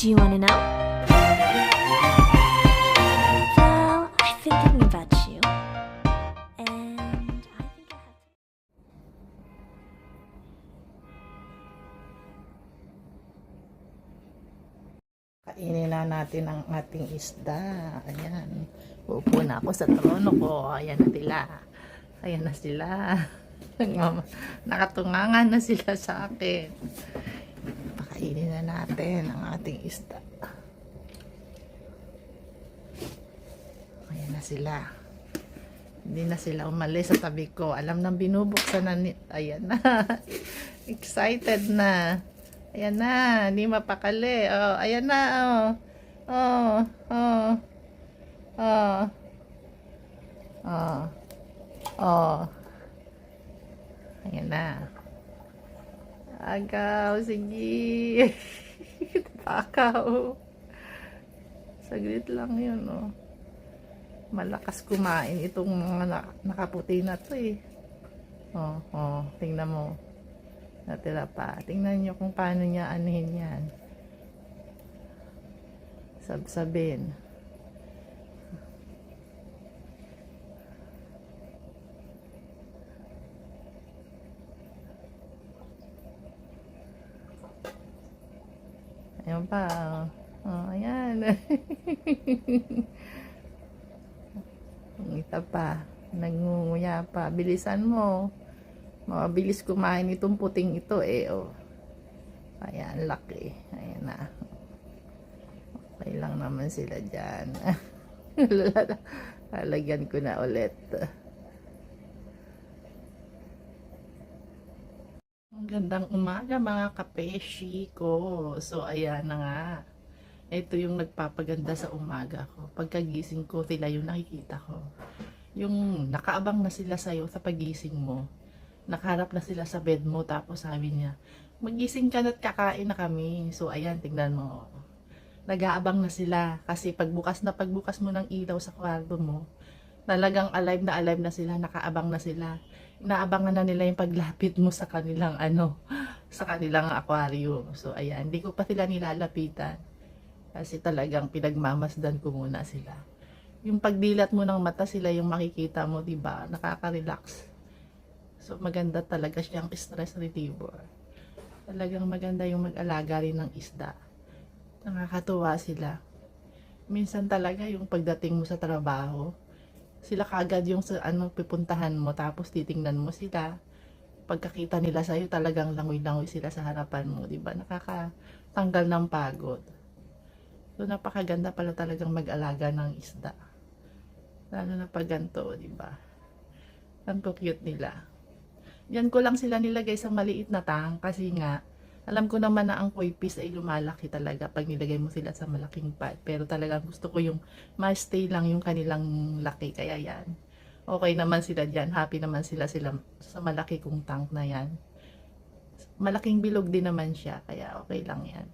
Do you want to know? Well, I've been thinking about you. And I think I have to. Kainin na natin ang ating isda. Ayan. Uupo na ako sa trono ko. Ayan na sila. Ayan na sila. Nakatungangan na sila sa akin. Pakainin na natin ang ating isda. Ayan na sila. Hindi na sila umalis sa tabi ko. Alam nang binubuksan na. Ayan na. Excited na. Ayan na, hindi mapakali. Oh, ayan na, oh. Oh, oh. Oh. Oh. Oh. Ayan na. Agaw, sige. Agaw. Saglit lang yun, oh. Malakas kumain itong mga nakaputi na to, eh. Oh, oh, tingnan mo. Natira pa. Tingnan nyo kung paano niya anuhin yan. Sabsabin. Ayan pa. Oh, ayan. Ang ita pa. Nagngunguya pa. Bilisan mo. Mabilis kumain itong puting ito eh. Oh. Ayan, laki. Ayan na. Okay lang naman sila dyan. Lalagyan ko na ulit. Ang gandang umaga mga kapeshi ko. So ayan na nga. Ito yung nagpapaganda sa umaga ko. Pagkagising ko, sila yung nakikita ko. Yung nakaabang na sila sa'yo sa pagising mo. Nakaharap na sila sa bed mo, tapos sabi niya, magising ka na't kakain na kami. So ayan, tingnan mo. Nag-aabang na sila kasi pagbukas mo ng ilaw sa kwarto mo, talagang alive na sila, nakaabang na sila. Inaabangan na nila yung paglapit mo sa kanilang sa kanilang aquarium. So ayan, hindi ko pa sila nilalapitan kasi talagang pinagmamasdan ko muna sila. Yung pagdilat mo ng mata, sila yung makikita mo, diba? Nakaka-relax. So, maganda talaga siyang stress reliever. Talagang maganda yung mag-alaga rin ng isda. Nakakatuwa sila. Minsan talaga yung pagdating mo sa trabaho, sila kagad yung sa pipuntahan mo, tapos titingnan mo sila. Pagkakita nila sa'yo, talagang langoy-langoy sila sa harapan mo, diba? Nakakatanggal ng pagod. So, napakaganda pala talagang mag-alaga ng isda. Lalo na pag ganito, diba? Ang cute nila. Yan ko lang sila nilagay sa maliit na tang kasi nga alam ko naman na ang koi fish ay lumalaki talaga pag nilagay mo sila sa malaking pot. Pero talagang gusto ko yung ma-stay lang yung kanilang laki, kaya yan. Okay naman sila dyan, happy naman sila sa malaki kong tank na yan. Malaking bilog din naman siya, kaya okay lang yan.